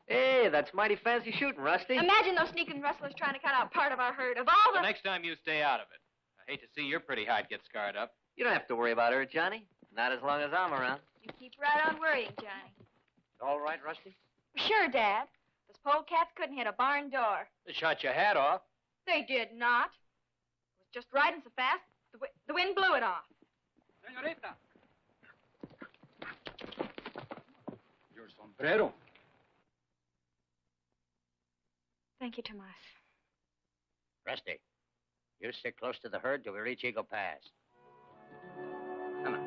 Hey, that's mighty fancy shooting, Rusty. Imagine those sneaking rustlers trying to cut out part of our herd. Of all the... Next time you stay out of it. I hate to see your pretty hide get scarred up. You don't have to worry about her, Johnny. Not as long as I'm around. You keep right on worrying, Johnny. All right, Rusty? Sure, Dad. Those polecats couldn't hit a barn door. They shot your hat off. They did not. It was just riding so fast, the wind blew it off. Señorita. Your sombrero. Thank you, Tomas. Rusty, you stick close to the herd till we reach Eagle Pass. Come on.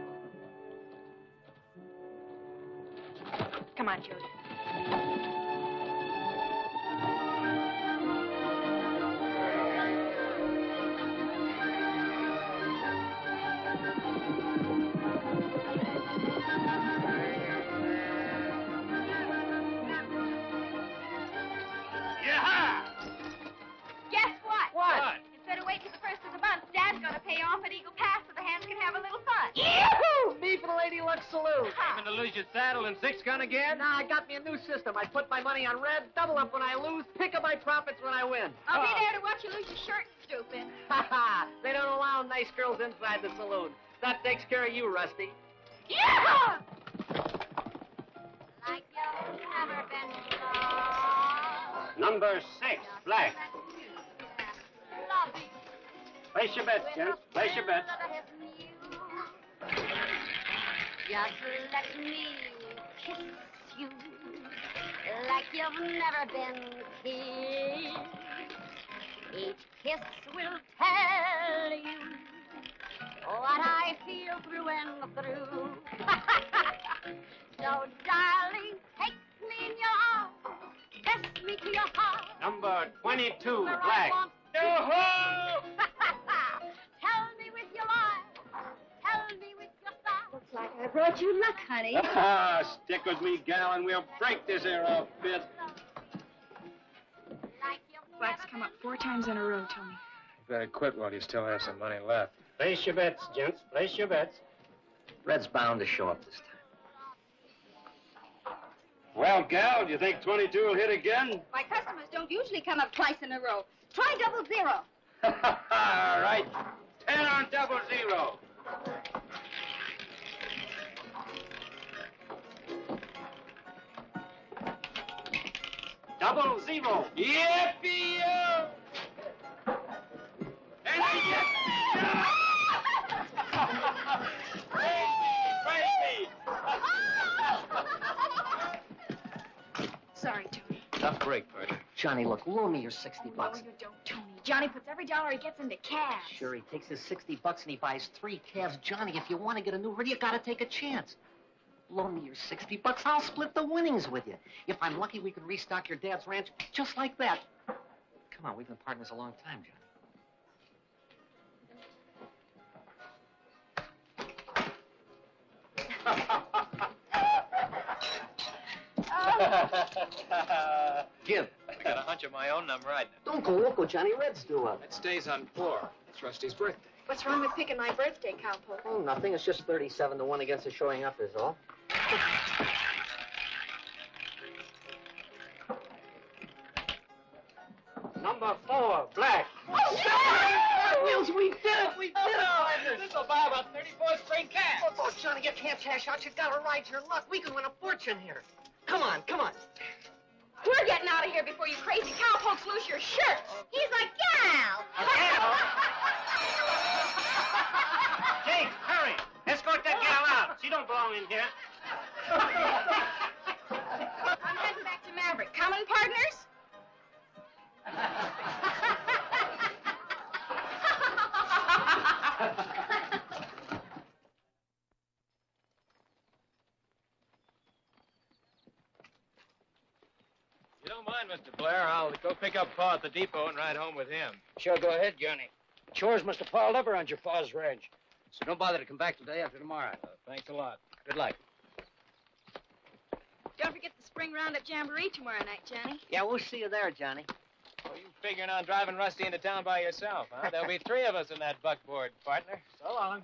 Come on, Jody. Saloon. Aiming to lose your saddle and six-gun again? Nah, I got me a new system. I put my money on red, double up when I lose, pick up my profits when I win. I'll be there to watch you lose your shirt, stupid. Ha ha! They don't allow nice girls inside the saloon. That takes care of you, Rusty. Yeah! Like you've never been lost. Number 6, Black. Place your bets, gents. Place your bets. Just let me kiss you like you've never been kissed. Each kiss will tell you what I feel through and through. So, darling, take me in your arms, kiss me to your heart. Number 22, Black. Yo-ho! Tell me with your eyes, tell me with your sight. Looks like I brought you luck, honey. Ah, stick with me, gal, and we'll break this air off bit. Black's come up 4 times in a row, Tony. You better quit while you still have some money left. Place your bets, gents. Place your bets. Red's bound to show up this time. Well, gal, do you think 22 will hit again? My customers don't usually come up twice in a row. Try 00. All right. 10 on 00. Double 0. Yippee-yo! And crazy! sorry, Tony. Tough break, partner. Johnny, look, loan me your 60 No, bucks. you don't, Tony. Johnny puts every dollar he gets into cash. Sure, he takes his 60 bucks and he buys 3 calves. Johnny, if you want to get a new herd, you gotta take a chance. Loan me your 60 bucks, I'll split the winnings with you. If I'm lucky, we can restock your dad's ranch just like that. Come on, we've been partners a long time, Johnny. Give. I got a hunch of my own I'm riding it. Don't go loco, Johnny. Red's due up. It stays on 4. It's Rusty's birthday. What's wrong with picking my birthday, cowpoke? Oh, nothing. It's just 37 to 1 against the showing up is all. Number 4, Black. Wheels, we did it! We did it! This'll buy about 34 spring calves. Oh, Johnny, you can't cash out. You gotta ride your luck. We can win a fortune here. Come on, come on. We're getting out of here before you crazy cowpokes lose your shirt. He's a gal. Jake, hurry. Escort that gal out. She don't belong in here. I'm heading back to Maverick. Coming, partners? You don't mind, Mr. Blair, I'll go pick up Pa at the depot and ride home with him. Sure, go ahead, Johnny. Chores must have piled up around your pa's ranch. So don't bother to come back the day after tomorrow. Thanks a lot. Good luck. Don't forget the spring roundup jamboree tomorrow night, Johnny. Yeah, we'll see you there, Johnny. Oh, you figuring on driving Rusty into town by yourself, huh? There'll be 3 of us in that buckboard, partner. So long.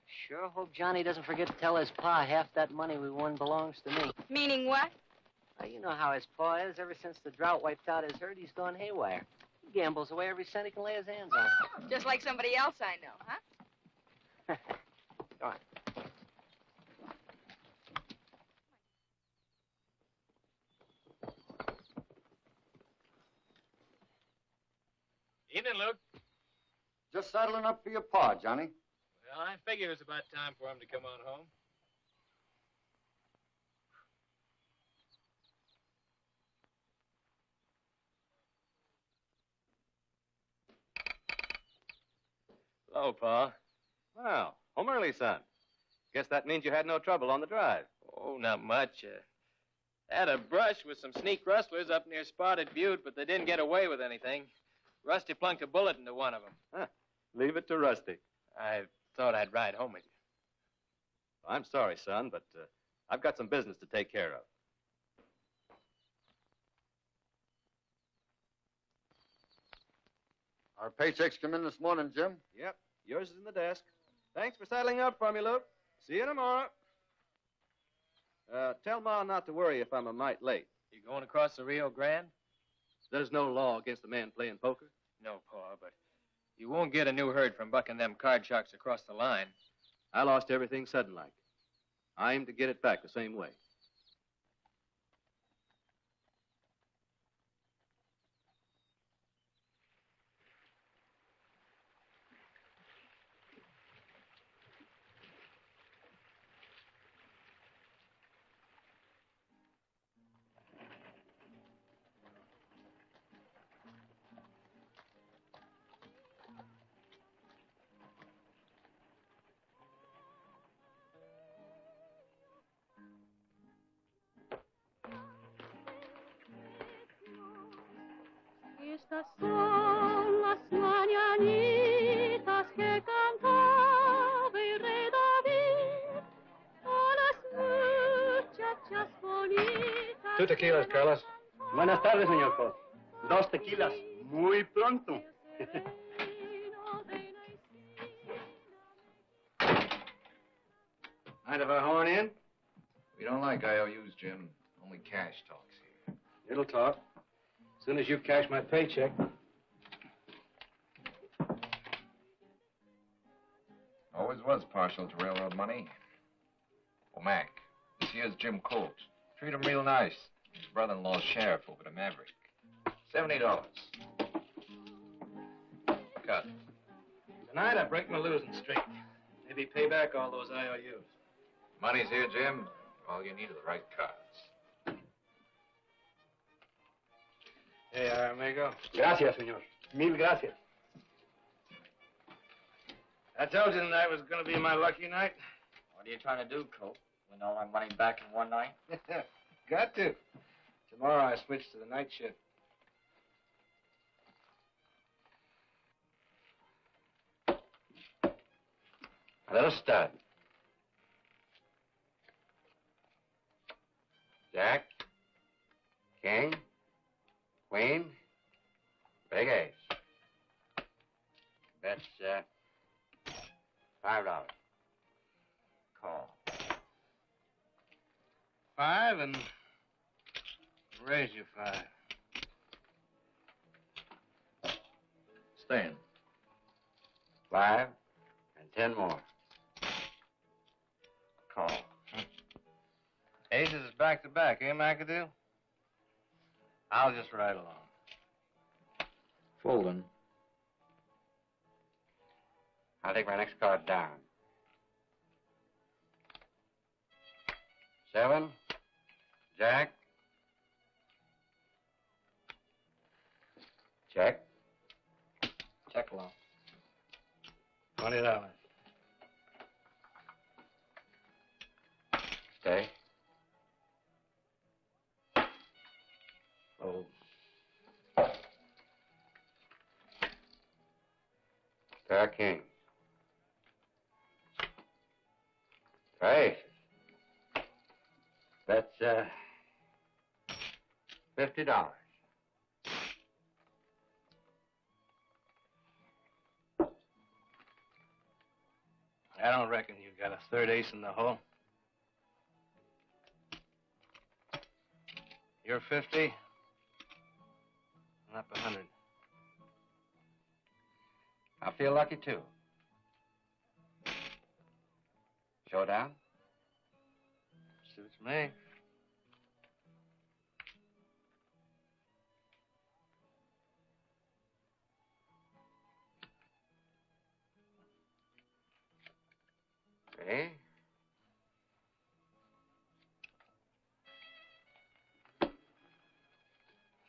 Sure hope Johnny doesn't forget to tell his pa half that money we won belongs to me. Meaning what? Well, you know how his pa is. Ever since the drought wiped out his herd, he's gone haywire. He gambles away every cent he can lay his hands on. Just like somebody else I know, huh? Go on. Evening, Luke. Just saddling up for your pa, Johnny. Well, I figure it was about time for him to come on home. Hello, Pa. Well, home early, son. Guess that means you had no trouble on the drive. Oh, not much. Had a brush with some sneak rustlers up near Spotted Butte, but they didn't get away with anything. Rusty plunked a bullet into one of them. Huh. Leave it to Rusty. I thought I'd ride home with you. I'm sorry, son, but I've got some business to take care of. Our paychecks come in this morning, Jim. Yep, yours is in the desk. Thanks for saddling up for me, Luke. See you tomorrow. Tell Ma not to worry if I'm a mite late. You going across the Rio Grande? There's no law against a man playing poker. No, Pa, but you won't get a new herd from bucking them card sharks across the line. I lost everything sudden-like. I aim to get it back the same way. Estas son las mañanitas que cantaba el rey David a las muchachas bonitas. 2 tequilas, Carlos. Buenas tardes, señor Colt. 2 tequilas. Muy pronto. Mind if I horn in? We don't like IOUs, Jim. Only cash talks here. It'll talk. As soon as you cash my paycheck. Always was partial to railroad money. Well, Mac, this here's Jim Colt. Treat him real nice. His brother-in-law's sheriff over to Maverick. $70. Cut. Tonight I break my losing streak. Maybe pay back all those IOUs. Money's here, Jim. All you need are the right cards. Hey, amigo. Gracias, señor. Mil gracias. I told you tonight was going to be my lucky night. What are you trying to do, Colt? Win all our money back in one night? Got to. Tomorrow I switch to the night shift. Let us start. Jack, King, Queen, Big Ace. That's $5. Call. 5 and raise you 5. Staying. 5 and 10 more. Call. Aces is back to back, eh, McAdoo? I'll just ride along. Folding. I'll take my next card down. 7. Jack. Check. Check along. $20. Stay. Fold. Pair of kings. Aces. That's $50. I don't reckon you got a third ace in the hole. You're 50. I'm up 100. I feel lucky, too. Showdown? Suits me. See?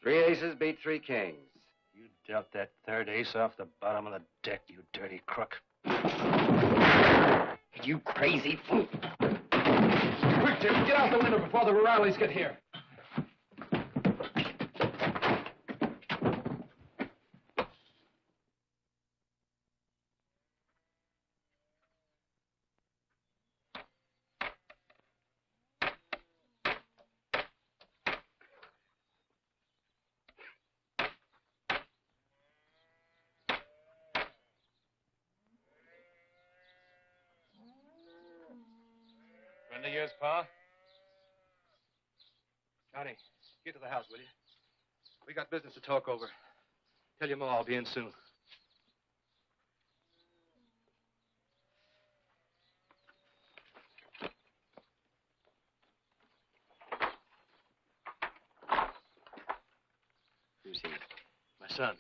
Three aces beat 3 kings. You dealt that third ace off the bottom of the deck, you dirty crook. You crazy fool. Quick, Jim, get out the window before the rurales get here. Friend of yours, Pa? Johnny, get to the house, will you? We got business to talk over. Tell your ma I'll be in soon. Who's he? My son.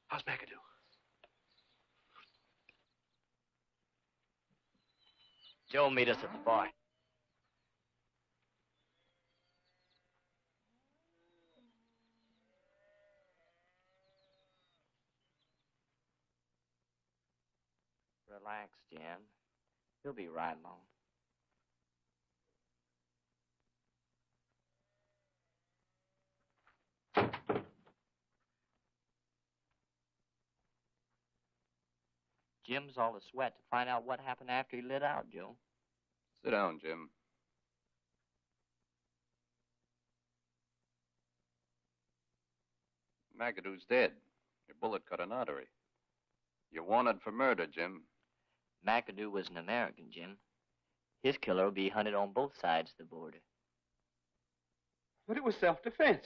How's McAdoo? Joe, meet us at the bar. Relax, Jim. He'll be right along. Jim's all a sweat to find out what happened after he lit out, Joe. Sit down, Jim. McAdoo's dead. Your bullet cut an artery. You're wanted for murder, Jim. McAdoo was an American, Jim. His killer will be hunted on both sides of the border. But it was self-defense.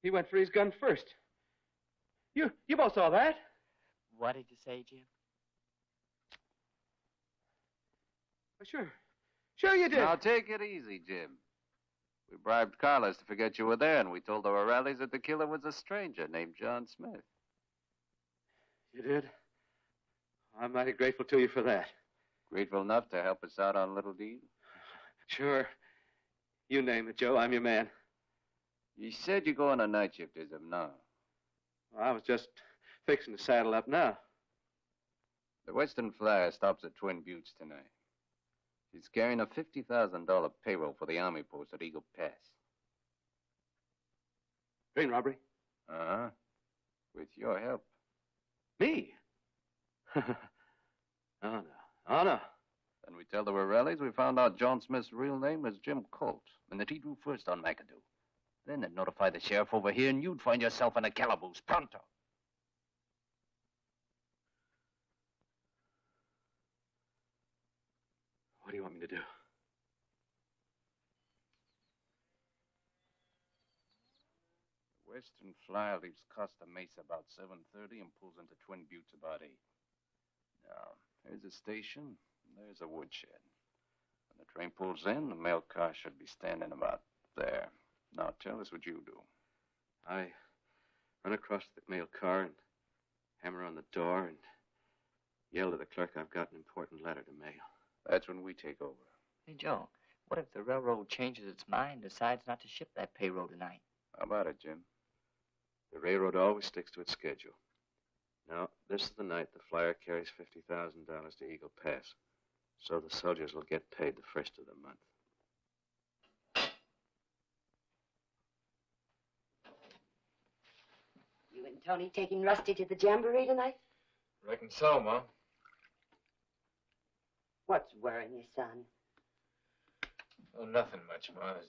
He went for his gun first. You both saw that? What did you say, Jim? Sure. Sure you did. Now, take it easy, Jim. We bribed Carlos to forget you were there, and we told the O'Reillys that the killer was a stranger named John Smith. You did? I'm mighty grateful to you for that. Grateful enough to help us out on a little deed? Sure. You name it, Joe. I'm your man. You said you're going on night shift as of now. Well, I was just fixing to saddle up now. The Western Flyer stops at Twin Buttes tonight. She's carrying a $50,000 payroll for the Army post at Eagle Pass. Train robbery? Uh-huh. With your help. Me? Oh, no. Oh, no. Then we tell the Rurellis we found out John Smith's real name was Jim Colt, and that he drew first on McAdoo. Then they'd notify the sheriff over here, and you'd find yourself in a calaboose pronto. What do you want me to do? The Western Flyer leaves Costa Mesa about 7:30 and pulls into Twin Buttes about 8. Now, there's a station, and there's a woodshed. When the train pulls in, the mail car should be standing about there. Now, tell us what you do. I run across the mail car and hammer on the door and yell to the clerk I've got an important letter to mail. That's when we take over. Hey, Joe, what if the railroad changes its mind and decides not to ship that payroll tonight? How about it, Jim? The railroad always sticks to its schedule. Now, this is the night the flyer carries $50,000 to Eagle Pass. So the soldiers will get paid the first of the month. You and Tony taking Rusty to the jamboree tonight? Reckon so, Ma. What's worrying you, son? Oh, nothing much, Ma.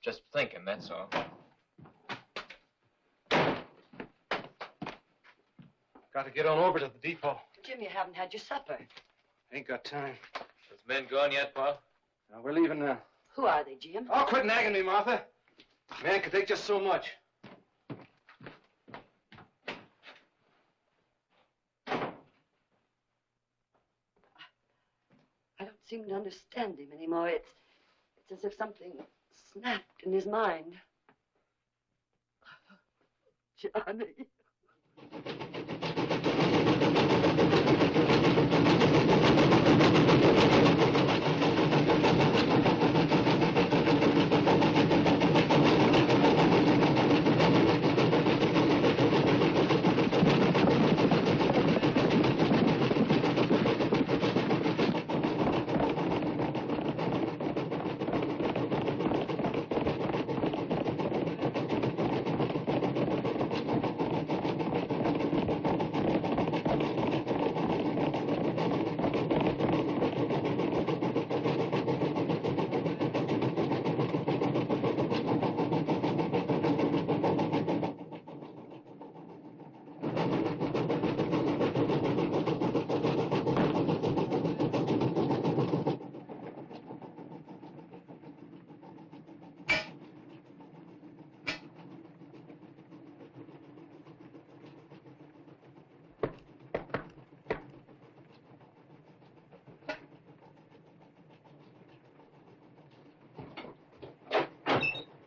Just thinking, that's all. Got to get on over to the depot. Jim, you haven't had your supper. Ain't got time. Has the men gone yet, Pa? Now, we're leaving now. Who are they, Jim? Oh, quit nagging me, Martha. Man can take just so much. I don't seem to understand him anymore. It's as if something snapped in his mind. Johnny.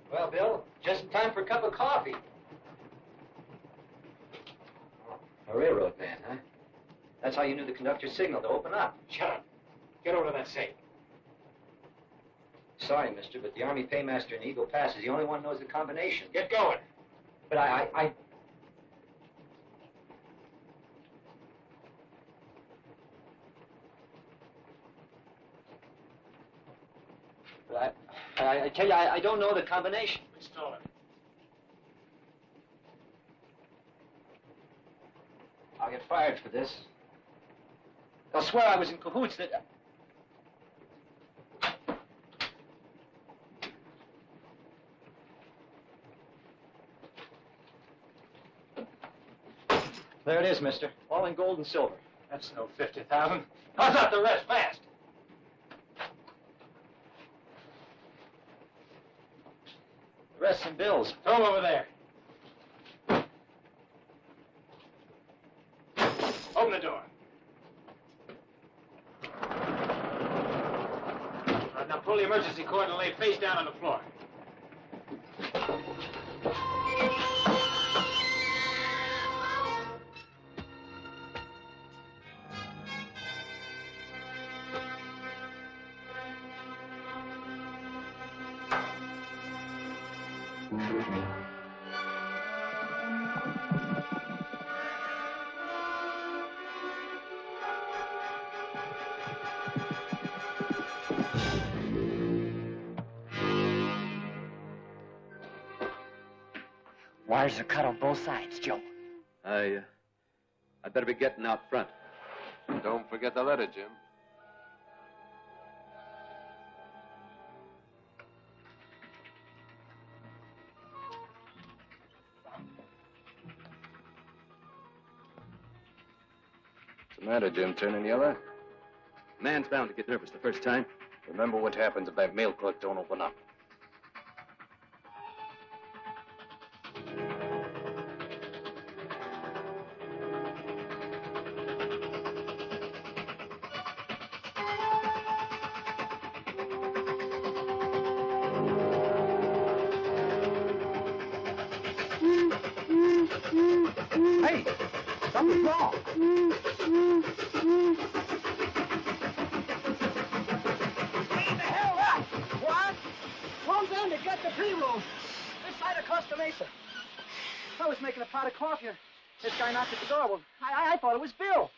Well, Bill, just in time for a cup of coffee. A railroad man, huh? That's how you knew the conductor's signal to open up. Shut up. Get over to that safe. Sorry, mister, but the Army paymaster in Eagle Pass is the only one who knows the combination. Get going. But I tell you, I don't know the combination. Install it. I'll get fired for this. They'll swear I was in cahoots that... There it is, mister. All in gold and silver. That's no 50,000. How's that the rest? Fast. The rest in bills. Throw 'em over there. Open the door. All right, now pull the emergency cord and lay face down on the floor. Wires are cut on both sides, Joe. I'd better be getting out front. Don't forget the letter, Jim. What's the matter, Jim? Turning yellow? Man's bound to get nervous the first time. Remember what happens if that mail clerk don't open up. Hey, something's wrong. Clean the hell up! What? Wrong end to get the payroll. This side of Costa Mesa. I was making a pot of coffee. This guy knocked at the door. Well, I thought it was Bill.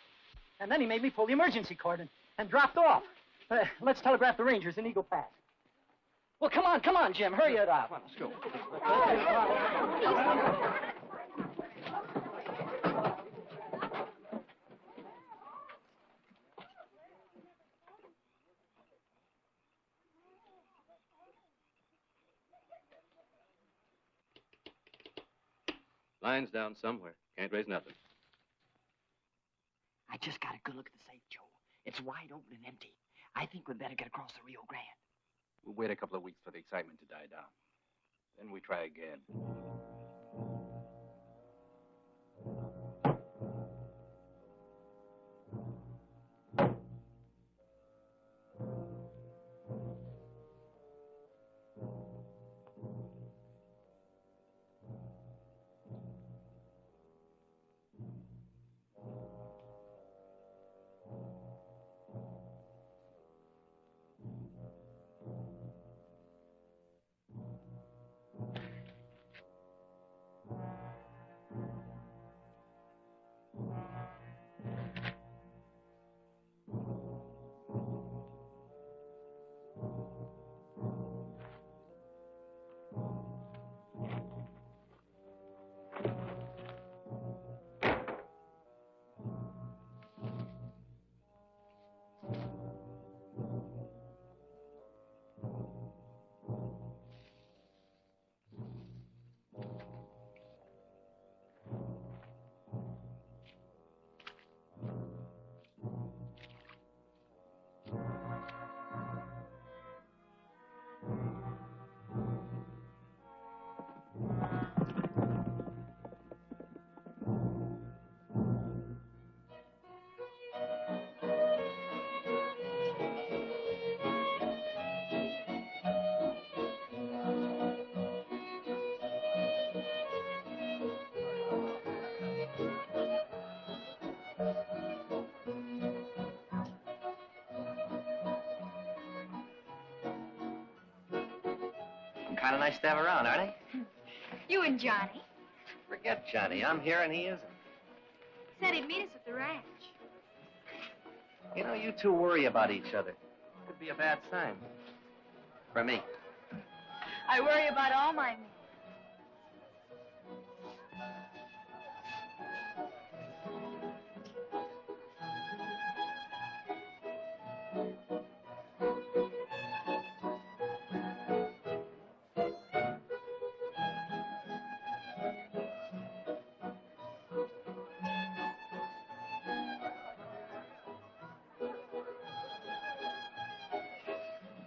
And then he made me pull the emergency cord and dropped off. Let's telegraph the Rangers in Eagle Pass. Well, come on, Jim. Hurry it up. Let's go. Line's down somewhere. Can't raise nothing. I just got a good look at the safe, Joe. It's wide open and empty. I think we'd better get across the Rio Grande. We'll wait a couple of weeks for the excitement to die down. Then we try again. Kind of nice to have around, aren't they? You and Johnny. Forget Johnny. I'm here and he isn't. Said he'd meet us at the ranch. You know, you two worry about each other. Could be a bad sign. For me. I worry about all my men.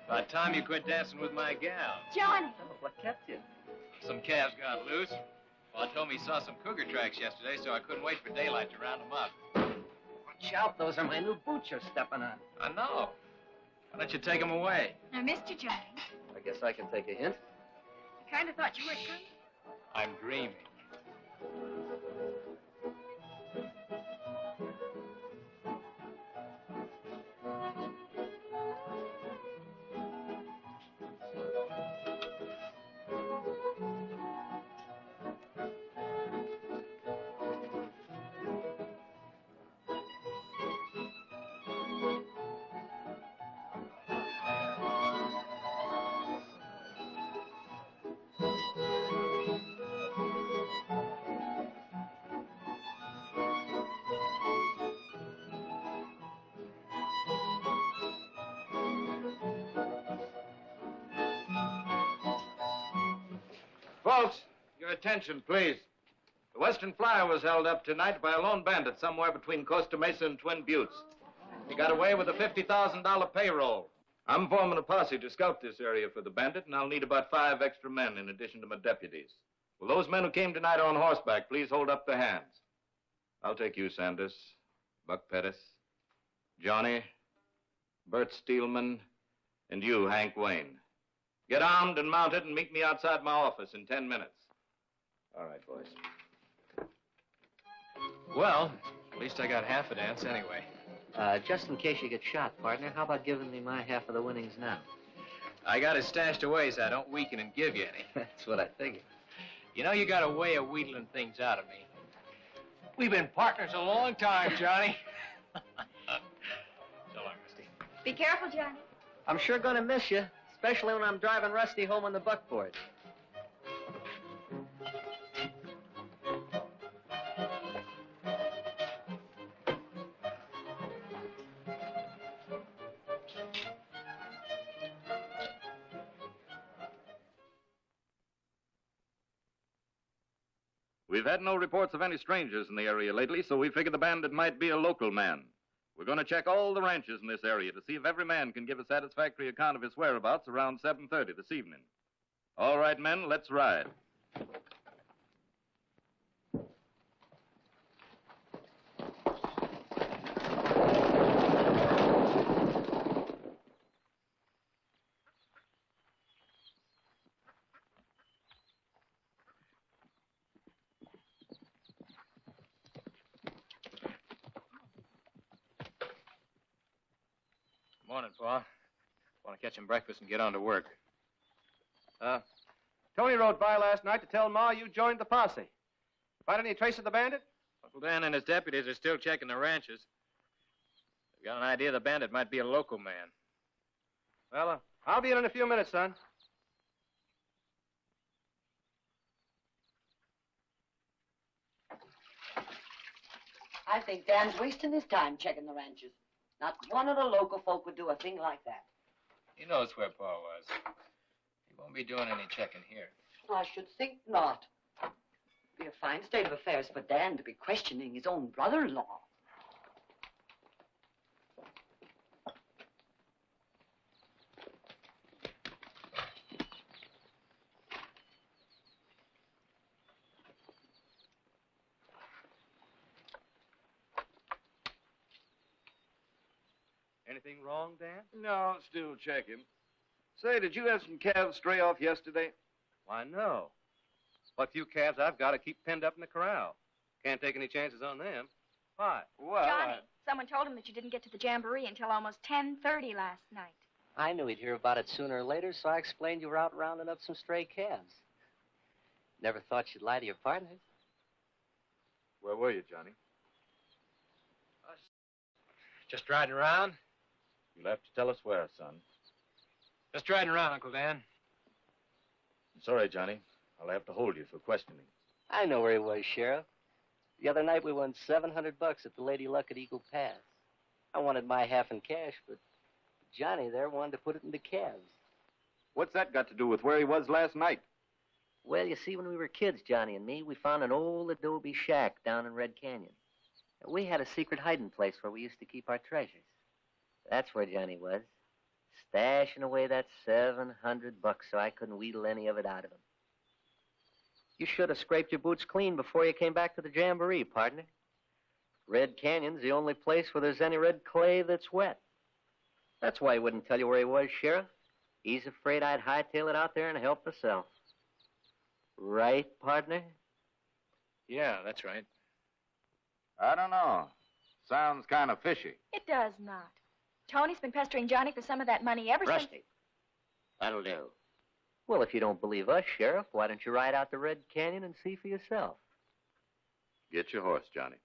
About time you quit dancing with my gal. Johnny. Oh, what kept you? Some calves got loose. Well, told me he saw some cougar tracks yesterday, so I couldn't wait for daylight to round them up. Watch out, those are my new boots you're stepping on. I know. Why don't you take them away? I missed you, Johnny. I guess I can take a hint. I kind of thought you weren't coming. I'm dreaming. Folks, your attention, please. The Western Flyer was held up tonight by a lone bandit somewhere between Costa Mesa and Twin Buttes. He got away with a $50,000 payroll. I'm forming a posse to scout this area for the bandit, and I'll need about 5 extra men in addition to my deputies. Will those men who came tonight on horseback please hold up their hands? I'll take you, Sanders, Buck Pettis, Johnny, Bert Steelman, and you, Hank Wayne. Get armed and mounted and meet me outside my office in 10 minutes. All right, boys. Well, at least I got half a dance anyway. Just in case you get shot, partner, how about giving me my half of the winnings now? I got it stashed away so I don't weaken and give you any. That's what I figured. You know, you got a way of wheedling things out of me. We've been partners a long time, Johnny. So long, Rusty. Be careful, Johnny. I'm sure gonna miss you, especially when I'm driving Rusty home on the buckboard. We've had no reports of any strangers in the area lately, so we figured the bandit might be a local man. We're going to check all the ranches in this area to see if every man can give a satisfactory account of his whereabouts around 7:30 this evening. All right, men, let's ride. Morning, Pa. Want to catch him breakfast and get on to work. Tony rode by last night to tell Ma you joined the posse. Find any trace of the bandit? Uncle Dan and his deputies are still checking the ranches. They've got an idea the bandit might be a local man. Well, I'll be in a few minutes, son. I think Dan's wasting his time checking the ranches. Not one of the local folk would do a thing like that. He knows where Pa was. He won't be doing any checking here. I should think not. Be a fine state of affairs for Dan to be questioning his own brother-in-law. Anything wrong, Dan? No, still checking. Say, did you have some calves stray off yesterday? Why, no. What few calves I've got to keep pinned up in the corral. Can't take any chances on them. Why? Well, Johnny, someone told him that you didn't get to the jamboree until almost 10:30 last night. I knew he'd hear about it sooner or later, so I explained you were out rounding up some stray calves. Never thought you'd lie to your partner. Where were you, Johnny? Just riding around? You'll have to tell us where, son. Just riding around, Uncle Dan. I'm sorry, Johnny. I'll have to hold you for questioning. I know where he was, Sheriff. The other night we won $700 at the Lady Luck at Eagle Pass. I wanted my half in cash, but Johnny there wanted to put it into calves. What's that got to do with where he was last night? Well, you see, when we were kids, Johnny and me, we found an old adobe shack down in Red Canyon. We had a secret hiding place where we used to keep our treasures. That's where Johnny was, stashing away that $700 so I couldn't wheedle any of it out of him. You should have scraped your boots clean before you came back to the jamboree, partner. Red Canyon's the only place where there's any red clay that's wet. That's why he wouldn't tell you where he was, Sheriff. He's afraid I'd hightail it out there and help myself. Right, partner? Yeah, that's right. I don't know. Sounds kind of fishy. It does not. Tony's been pestering Johnny for some of that money ever since... Rusty, that'll do. Well, if you don't believe us, Sheriff, why don't you ride out to Red Canyon and see for yourself? Get your horse, Johnny.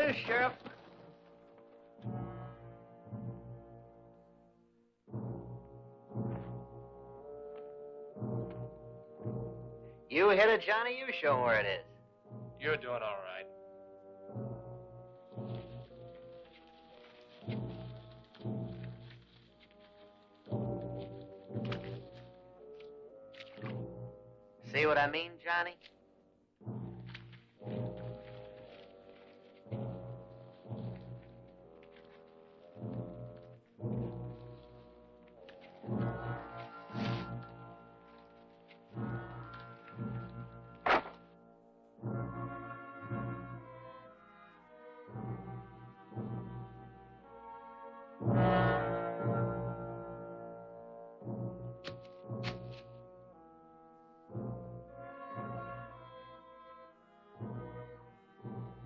is, Sheriff. You hit it, Johnny. You show 'em where it is. You're doing all right. See what I mean, Johnny?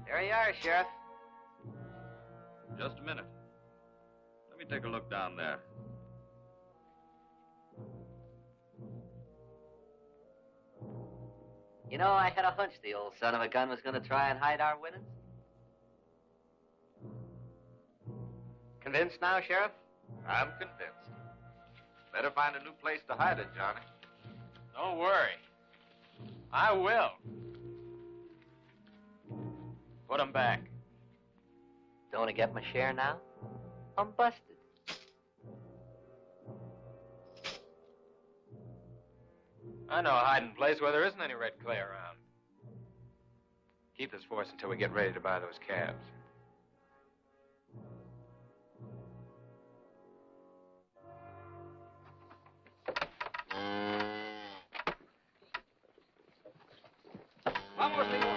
There you are, Sheriff. Just a minute. Let me take a look down there. You know, I had a hunch the old son of a gun was going to try and hide our winnings. Convinced now, Sheriff? I'm convinced. Better find a new place to hide it, Johnny. Don't worry. I will. Put 'em back. Don't want to get my share now? I'm busted. I know a hiding place where there isn't any red clay around. Keep this for us until we get ready to buy those calves. Vamos, señor.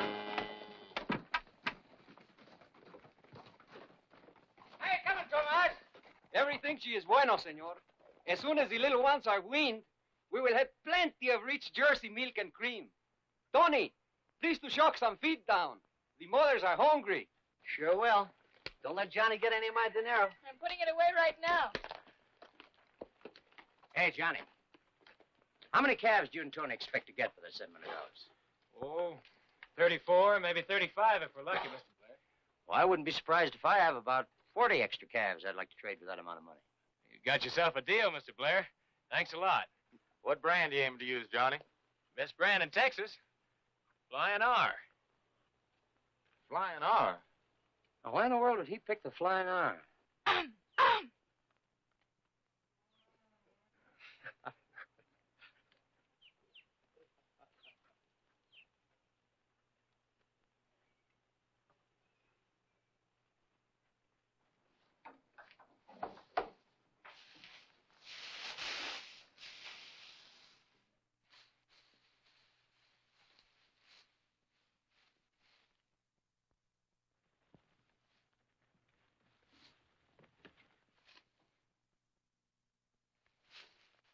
Hey, come on, Tomas. Everything she is bueno, senor. As soon as the little ones are weaned, we will have plenty of rich Jersey milk and cream. Tony, please to shock some feed down. The mothers are hungry. Sure will. Don't let Johnny get any of my dinero. I'm putting it away right now. Hey, Johnny. How many calves do you and Tony expect to get for this $7 million? Oh, 34, maybe 35 if we're lucky, Mr. Blair. Well, I wouldn't be surprised if I have about 40 extra calves I'd like to trade for that amount of money. You got yourself a deal, Mr. Blair. Thanks a lot. What brand do you aim to use, Johnny? Best brand in Texas. Flying R. Flying R. Now, why in the world did he pick the Flying R?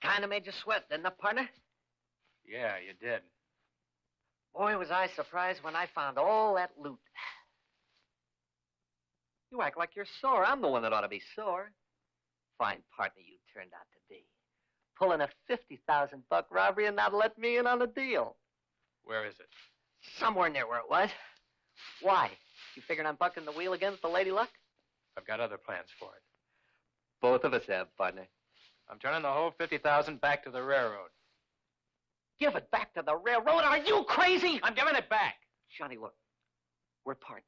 Kind of made you sweat, didn't it, partner? Yeah, you did. Boy, was I surprised when I found all that loot. You act like you're sore. I'm the one that ought to be sore. Fine partner you turned out to be. Pulling a $50,000 robbery and not let me in on the deal. Where is it? Somewhere near where it was. Why? You figuring I'm bucking the wheel against the Lady Luck? I've got other plans for it. Both of us have, partner. I'm turning the whole 50,000 back to the railroad. Give it back to the railroad? Are you crazy? I'm giving it back. Johnny, look. We're partners.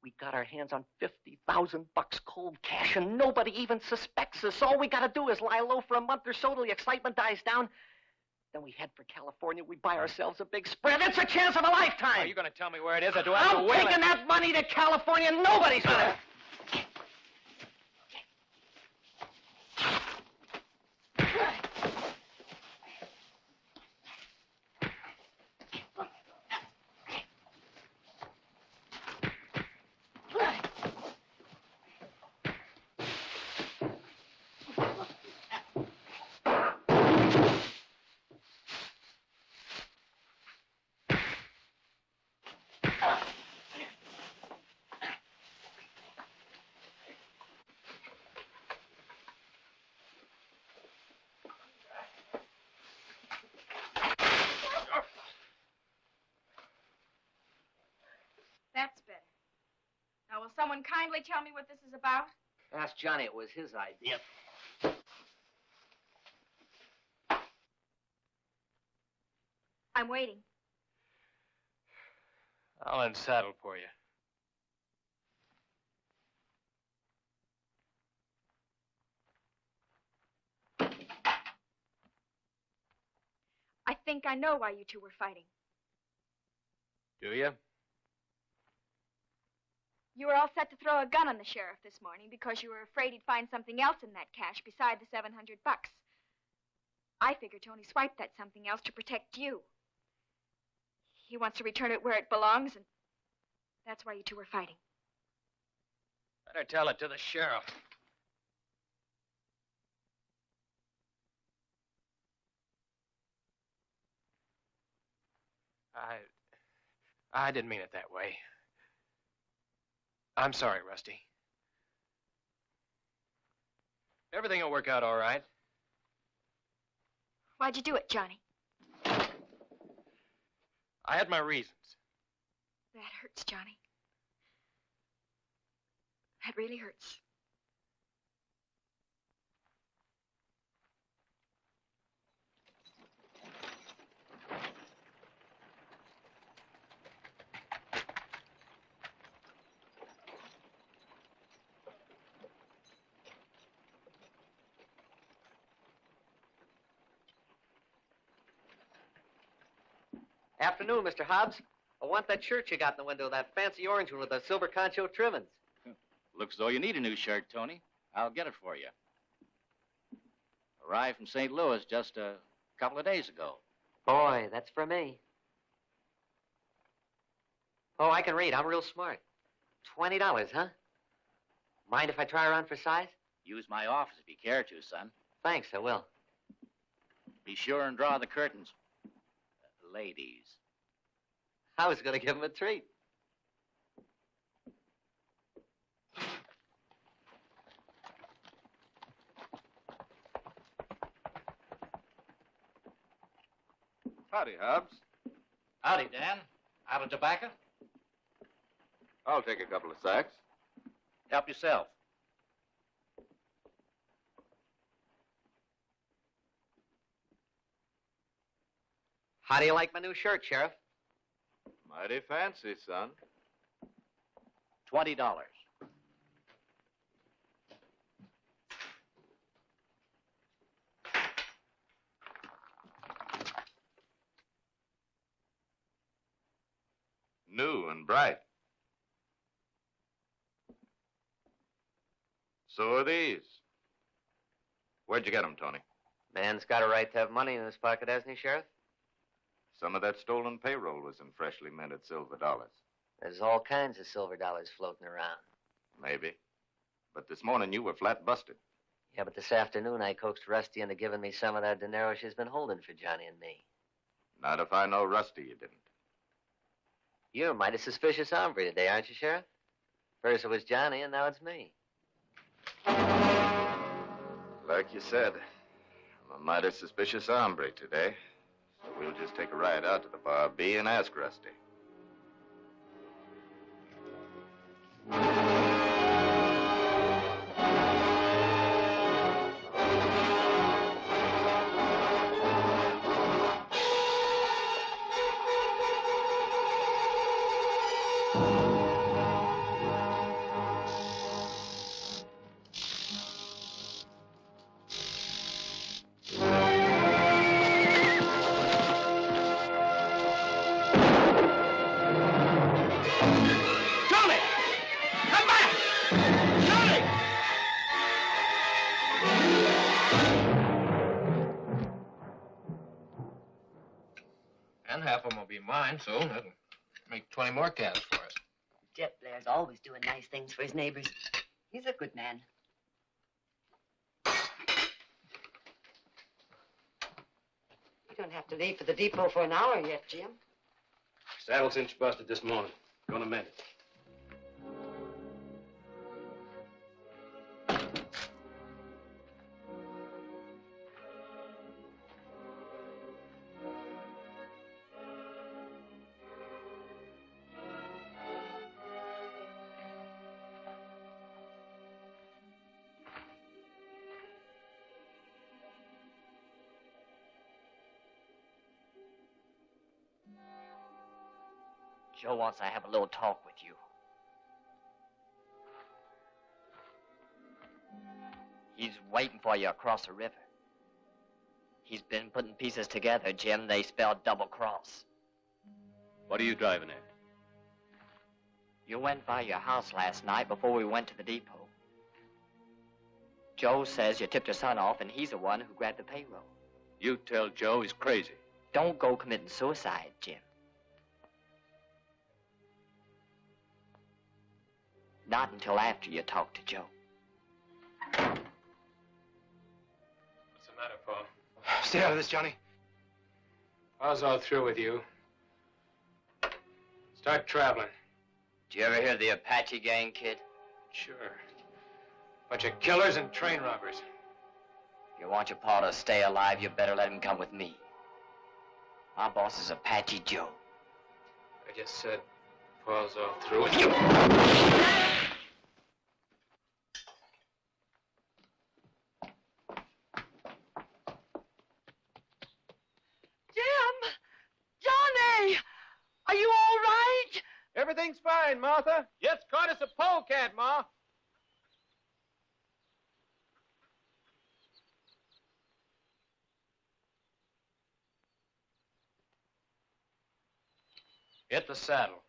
We got our hands on $50,000 cold cash, and nobody even suspects us. All we got to do is lie low for a month or so till the excitement dies down. Then we head for California. We buy ourselves a big spread. It's a chance of a lifetime. Are you going to tell me where it is, or do I have to wheel it? I'm taking that money to California. Nobody's going to... someone kindly tell me what this is about? Ask Johnny. It was his idea. I'm waiting. I'll unsaddle for you. I think I know why you two were fighting. Do you? You were all set to throw a gun on the sheriff this morning because you were afraid he'd find something else in that cash beside the $700. I figure Tony swiped that something else to protect you. He wants to return it where it belongs, and that's why you two were fighting. Better tell it to the sheriff. I didn't mean it that way. I'm sorry, Rusty. Everything will work out all right. Why'd you do it, Johnny? I had my reasons. That hurts, Johnny. That really hurts. Afternoon, Mr. Hobbs. I want that shirt you got in the window, that fancy orange one with the silver concho trimmings. Looks as though you need a new shirt, Tony. I'll get it for you. Arrived from St. Louis just a couple of days ago. Boy, that's for me. Oh, I can read. I'm real smart. $20, huh? Mind if I try her on for size? Use my office if you care to, son. Thanks, I will. Be sure and draw the curtains. Ladies. I was going to give him a treat. Howdy, Hobbs. Howdy, Dan. Out of tobacco? I'll take a couple of sacks. Help yourself. How do you like my new shirt, Sheriff? Mighty fancy, son. $20. New and bright. So are these. Where'd you get them, Tony? Man's got a right to have money in his pocket, hasn't he, Sheriff? Some of that stolen payroll was in freshly minted silver dollars. There's all kinds of silver dollars floating around. Maybe. But this morning you were flat busted. Yeah, but this afternoon I coaxed Rusty into giving me some of that dinero she's been holding for Johnny and me. Not if I know Rusty, you didn't. You're a mighty suspicious hombre today, aren't you, Sheriff? First it was Johnny, and now it's me. Like you said, I'm a mighty suspicious hombre today. So we'll just take a ride out to the Bar B and ask Rusty. And half of them will be mine, so that'll make 20 more calves for us. Jet Blair's always doing nice things for his neighbors. He's a good man. You don't have to leave for the depot for an hour yet, Jim. Saddle cinch busted this morning. Gonna mend it. Joe wants to have a little talk with you. He's waiting for you across the river. He's been putting pieces together, Jim. They spell double cross. What are you driving at? You went by your house last night before we went to the depot. Joe says you tipped your son off, and he's the one who grabbed the payroll. You tell Joe he's crazy. Don't go committing suicide, Jim. Not until after you talk to Joe. What's the matter, Paul? Stay out of this, Johnny. Paul's all through with you. Start traveling. Did you ever hear of the Apache gang, kid? Sure. Bunch of killers and train robbers. If you want your pa to stay alive, you better let him come with me. My boss is Apache Joe. I just said Paul's all through with you. Jim! Johnny! Are you all right? Everything's fine, Martha. Just caught us a polecat, Ma. Hit the saddle.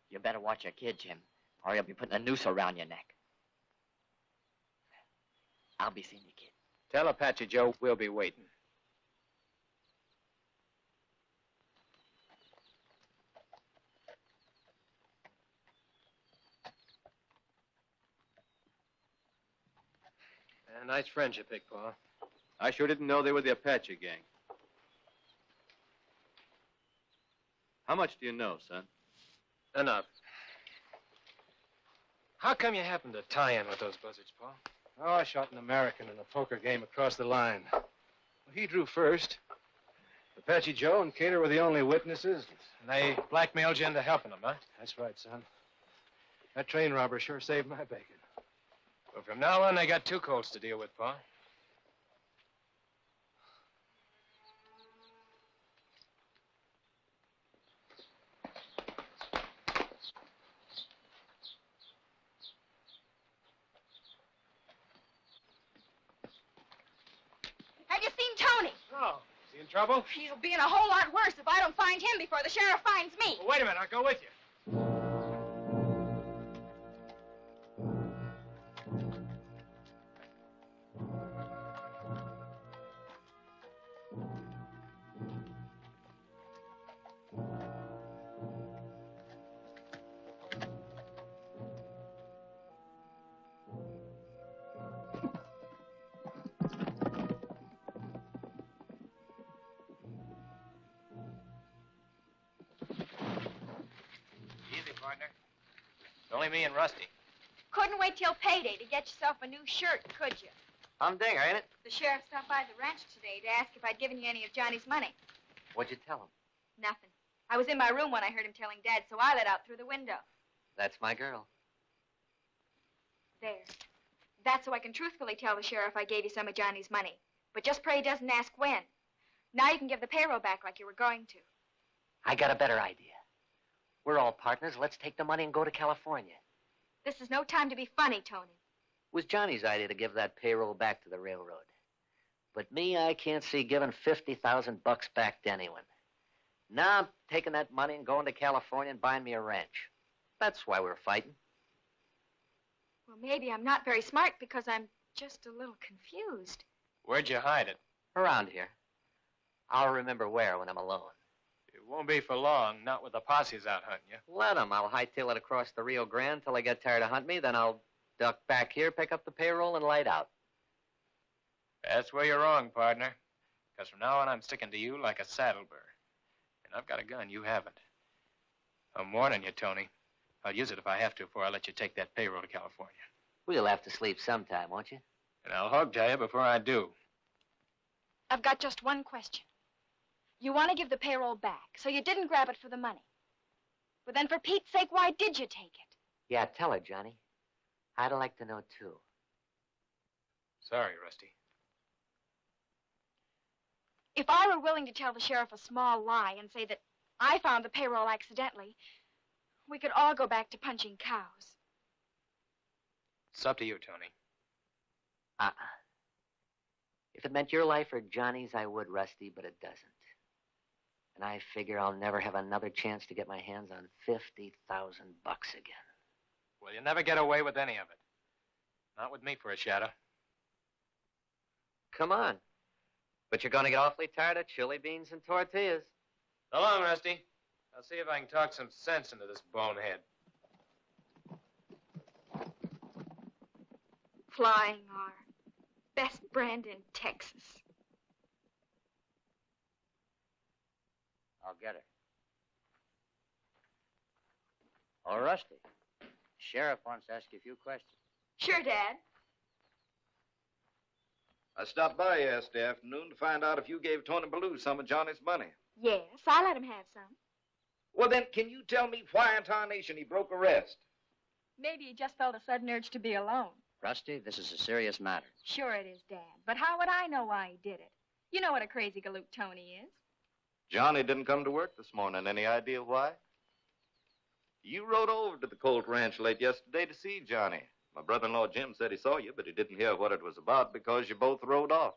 You better watch your kid, Jim, or he'll be putting a noose around your neck. I'll be seeing you, kid. Tell Apache Joe we'll be waiting. Nice friends you picked, Pa. I sure didn't know they were the Apache gang. How much do you know, son? Enough. How come you happened to tie in with those buzzards, Pa? Oh, I shot an American in a poker game across the line. Well, he drew first. Apache Joe and Gaynor were the only witnesses. And they blackmailed you into helping them, huh? That's right, son. That train robber sure saved my bacon. Well, from now on, they got two Colts to deal with, Pa. Have you seen Tony? Oh, is he in trouble? He'll be in a whole lot worse if I don't find him before the sheriff finds me. Well, wait a minute, I'll go with you. Partner. It's only me and Rusty. Couldn't wait till payday to get yourself a new shirt, could you? Humdinger, ain't it? The sheriff stopped by the ranch today to ask if I'd given you any of Johnny's money. What'd you tell him? Nothing. I was in my room when I heard him telling Dad, so I let out through the window. That's my girl. There. That's so I can truthfully tell the sheriff I gave you some of Johnny's money. But just pray he doesn't ask when. Now you can give the payroll back like you were going to. I got a better idea. We're all partners. Let's take the money and go to California. This is no time to be funny, Tony. It was Johnny's idea to give that payroll back to the railroad. But me, I can't see giving $50,000 back to anyone. Now I'm taking that money and going to California and buying me a ranch. That's why we're fighting. Well, maybe I'm not very smart because I'm just a little confused. Where'd you hide it? Around here. I'll remember where when I'm alone. It won't be for long, not with the posses out hunting you. Let 'em. I'll hightail it across the Rio Grande till they get tired of hunting me. Then I'll duck back here, pick up the payroll, and light out. That's where you're wrong, partner. Because from now on, I'm sticking to you like a saddle burr. And I've got a gun you haven't. I'm warning you, Tony. I'll use it if I have to before I let you take that payroll to California. Well, you'll have to sleep sometime, won't you? And I'll hog tie you before I do. I've got just one question. You want to give the payroll back, so you didn't grab it for the money. But then, for Pete's sake, why did you take it? Yeah, tell her, Johnny. I'd like to know, too. Sorry, Rusty. If I were willing to tell the sheriff a small lie and say that I found the payroll accidentally, we could all go back to punching cows. It's up to you, Tony. If it meant your life or Johnny's, I would, Rusty, but it doesn't. And I figure I'll never have another chance to get my hands on $50,000 again. Well, you never get away with any of it. Not with me for a shadow. Come on. But you're going to get awfully tired of chili beans and tortillas. So long, Rusty. I'll see if I can talk some sense into this bonehead. Flying R. Best brand in Texas. I'll get her. Oh, Rusty. Sheriff wants to ask you a few questions. Sure, Dad. I stopped by yesterday afternoon to find out if you gave Tony Ballew some of Johnny's money. Yes, I let him have some. Well, then, can you tell me why in tarnation he broke arrest? Maybe he just felt a sudden urge to be alone. Rusty, this is a serious matter. Sure it is, Dad. But how would I know why he did it? You know what a crazy galoot Tony is. Johnny didn't come to work this morning. Any idea why? You rode over to the Colt ranch late yesterday to see Johnny. My brother-in-law Jim said he saw you, but he didn't hear what it was about because you both rode off.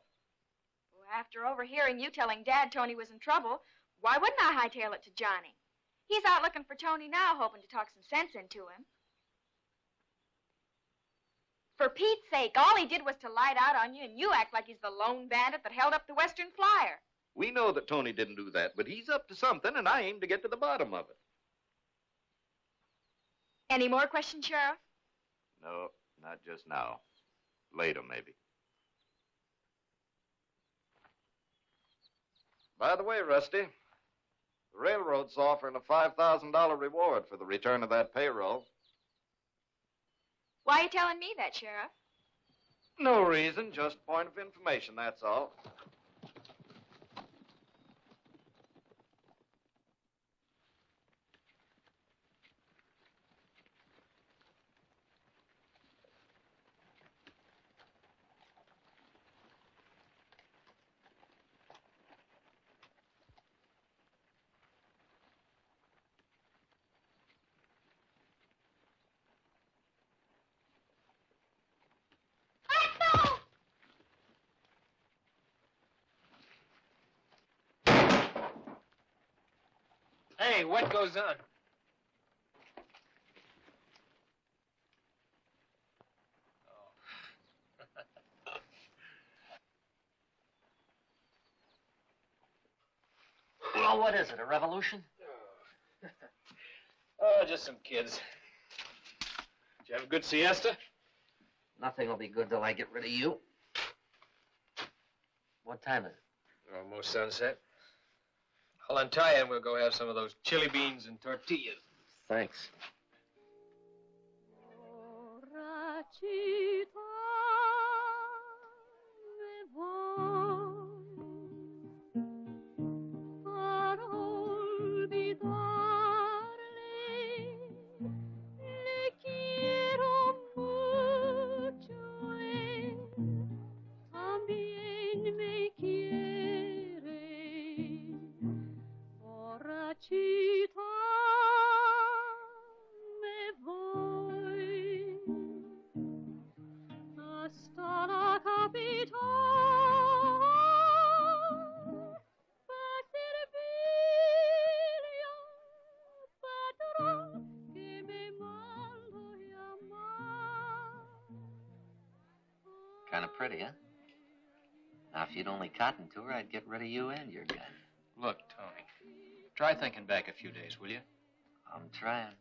Well, after overhearing you telling Dad Tony was in trouble, why wouldn't I hightail it to Johnny? He's out looking for Tony now, hoping to talk some sense into him. For Pete's sake, all he did was to light out on you, and you act like he's the lone bandit that held up the Western Flyer. We know that Tony didn't do that, but he's up to something, and I aim to get to the bottom of it. Any more questions, Sheriff? No, not just now. Later, maybe. By the way, Rusty, the railroad's offering a $5,000 reward for the return of that payroll. Why are you telling me that, Sheriff? No reason, just a point of information, that's all. Hey, what goes on? Well, what is it, a revolution? Oh, just some kids. Did you have a good siesta? Nothing will be good till I get rid of you. What time is it? Almost sunset. I'll untie you and we'll go have some of those chili beans and tortillas. Thanks. Kind of pretty, huh? Now, if you'd only cotton to her, I'd get rid of you and your gun. Look, Tony, try thinking back a few days, will you? I'm trying.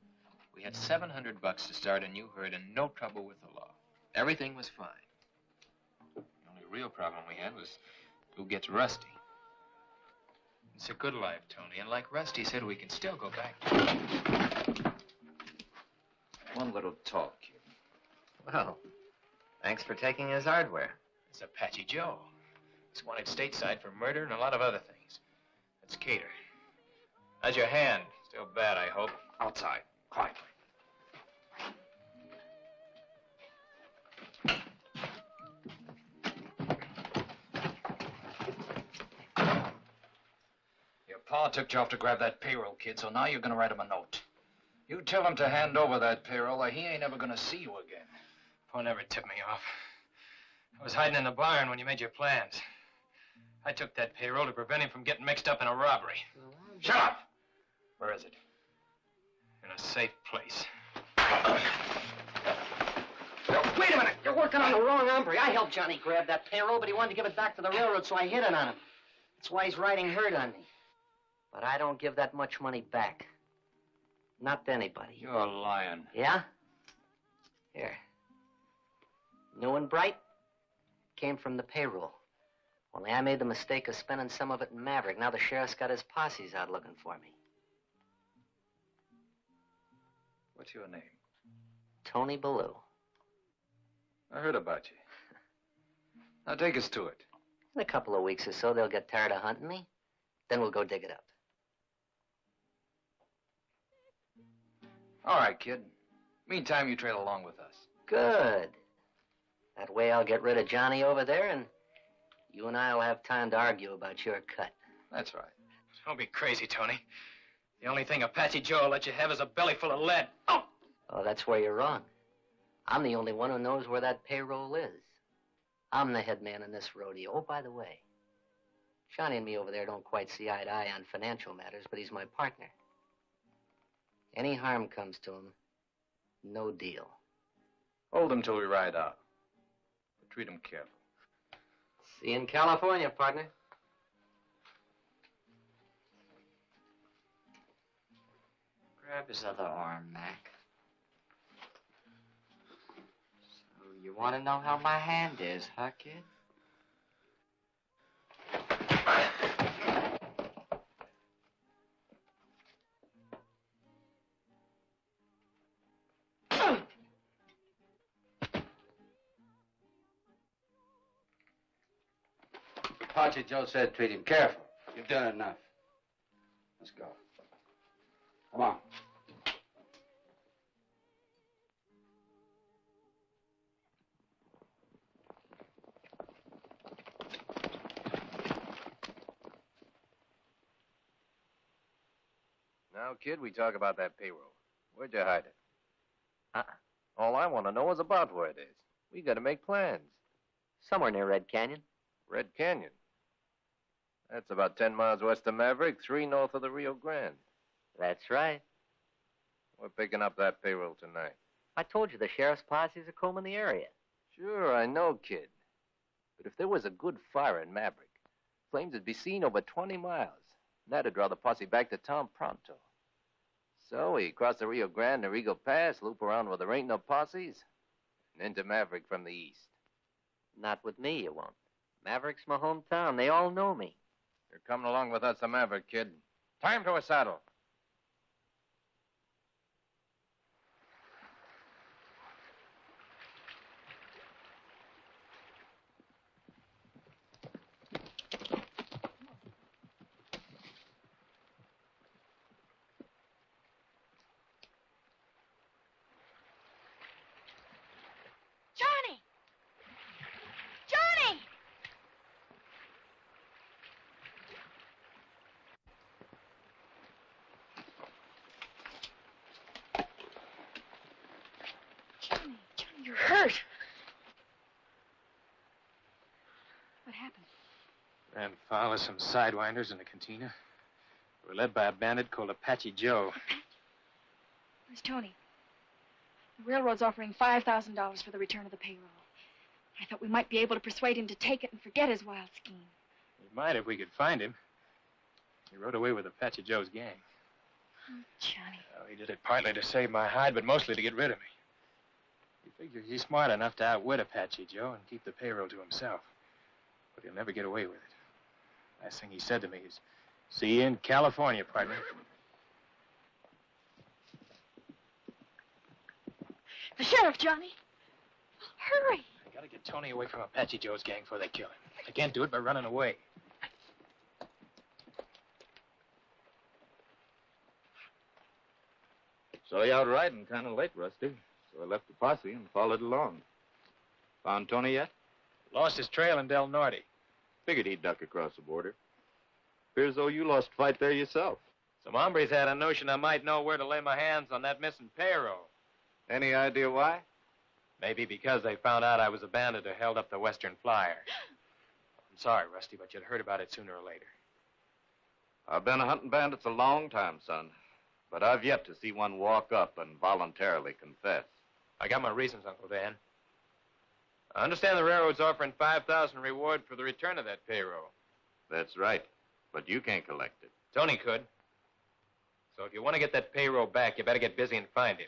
We had $700 to start a new herd and no trouble with the law. Everything was fine. The only real problem we had was who gets Rusty. It's a good life, Tony, and like Rusty said, we can still go back. One little talk, kid. Well, thanks for taking his hardware. It's Apache Joe. He's wanted stateside for murder and a lot of other things. That's Cater. How's your hand? Still bad, I hope. Outside, quietly. Pa took you off to grab that payroll, kid, so now you're gonna write him a note. You tell him to hand over that payroll or he ain't ever gonna see you again. Pa never tipped me off. I was hiding in the barn when you made your plans. I took that payroll to prevent him from getting mixed up in a robbery. Shut up! Where is it? In a safe place. Wait a minute! You're working on the wrong hombre. I helped Johnny grab that payroll, but he wanted to give it back to the railroad, so I hid it on him. That's why he's riding herd on me. But I don't give that much money back. Not to anybody. You're lying. Yeah? Here. New and bright? Came from the payroll. Only I made the mistake of spending some of it in Maverick. Now the sheriff's got his posses out looking for me. What's your name? Tony Ballew. I heard about you. Now take us to it. In a couple of weeks or so, they'll get tired of hunting me. Then we'll go dig it up. All right, kid. Meantime, you trail along with us. Good. That way I'll get rid of Johnny over there, and you and I will have time to argue about your cut. That's right. Don't be crazy, Tony. The only thing Apache Joe will let you have is a belly full of lead. Oh! Oh, that's where you're wrong. I'm the only one who knows where that payroll is. I'm the head man in this rodeo. Oh, by the way, Johnny and me over there don't quite see eye to eye on financial matters, but he's my partner. Any harm comes to him, no deal. Hold him till we ride out. But treat him careful. See you in California, partner. Grab his other arm, Mac. So you want to know how my hand is, huh, kid? Apache Joe said treat him careful. You've done enough. Let's go. Come on. Now, kid, we talk about that payroll. Where'd you hide it? All I want to know is about where it is. We got to make plans. Somewhere near Red Canyon. Red Canyon. That's about 10 miles west of Maverick, 3 north of the Rio Grande. That's right. We're picking up that payroll tonight. I told you the sheriff's posses are combing the area. Sure, I know, kid. But if there was a good fire in Maverick, flames would be seen over 20 miles. That'd draw the posse back to town pronto. So we cross the Rio Grande to Eagle Pass, loop around where there ain't no posses, and into Maverick from the east. Not with me, you won't. Maverick's my hometown. They all know me. You're coming along with us to Maverick, kid. Time to a saddle. Johnny! Johnny! Johnny, you're hurt. What happened? Ran foul of some sidewinders in the cantina. We were led by a bandit called Apache Joe. Where's Tony? The railroad's offering $5,000 for the return of the payroll. I thought we might be able to persuade him to take it and forget his wild scheme. We might if we could find him. He rode away with Apache Joe's gang. Oh, Johnny. Well, he did it partly to save my hide, but mostly to get rid of me. He figures he's smart enough to outwit Apache Joe and keep the payroll to himself. But he'll never get away with it. Last thing he said to me is, see you in California, partner. The sheriff, Johnny. Hurry. I gotta get Tony away from Apache Joe's gang before they kill him. I can't do it by running away. Saw you out riding kind of late, Rusty. So I left the posse and followed along. Found Tony yet? Lost his trail in Del Norte. Figured he'd duck across the border. Appears as though you lost a fight there yourself. Some hombres had a notion I might know where to lay my hands on that missing payroll. Any idea why? Maybe because they found out I was a bandit who held up the Western Flyer. I'm sorry, Rusty, but you'd heard about it sooner or later. I've been hunting bandits a long time, son. But I've yet to see one walk up and voluntarily confess. I got my reasons, Uncle Dan. I understand the railroad's offering $5,000 reward for the return of that payroll. That's right. But you can't collect it. Tony could. So if you want to get that payroll back, you better get busy and find him.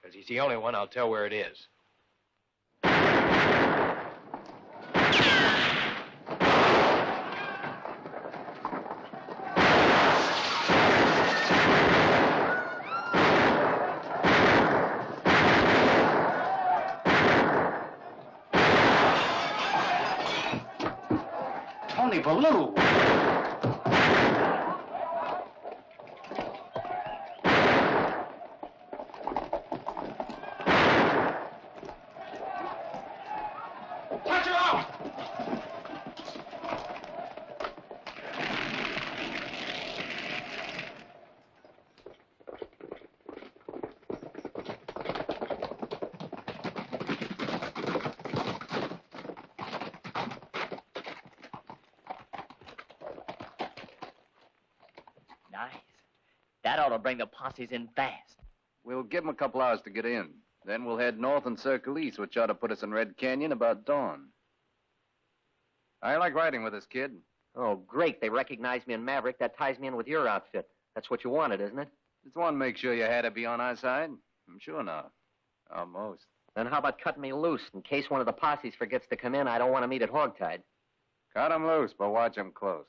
Because he's the only one I'll tell where it is. Tony Ballew. Touch her out! Nice. That ought to bring the posses in fast. We'll give them a couple hours to get in. Then we'll head north and circle east, which ought to put us in Red Canyon about dawn. I like riding with this kid. Oh, great. They recognize me in Maverick. That ties me in with your outfit. That's what you wanted, isn't it? Just want to make sure you had to be on our side. I'm sure now. Almost. Then how about cutting me loose? In case one of the posses forgets to come in, I don't want to meet at hogtied. Cut 'em loose, but watch 'em close.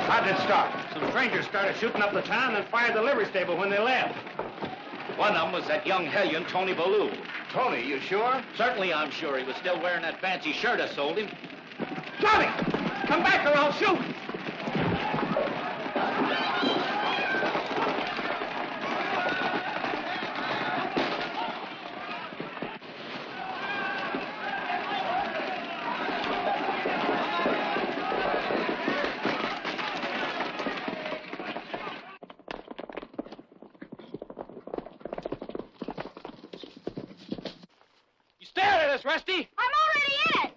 How did it start? Some strangers started shooting up the town and fired the livery stable when they left. One of them was that young hellion, Tony Ballew. Tony, you sure? Certainly I'm sure. He was still wearing that fancy shirt I sold him. Johnny! Come back or I'll shoot! Rusty? I'm already in it!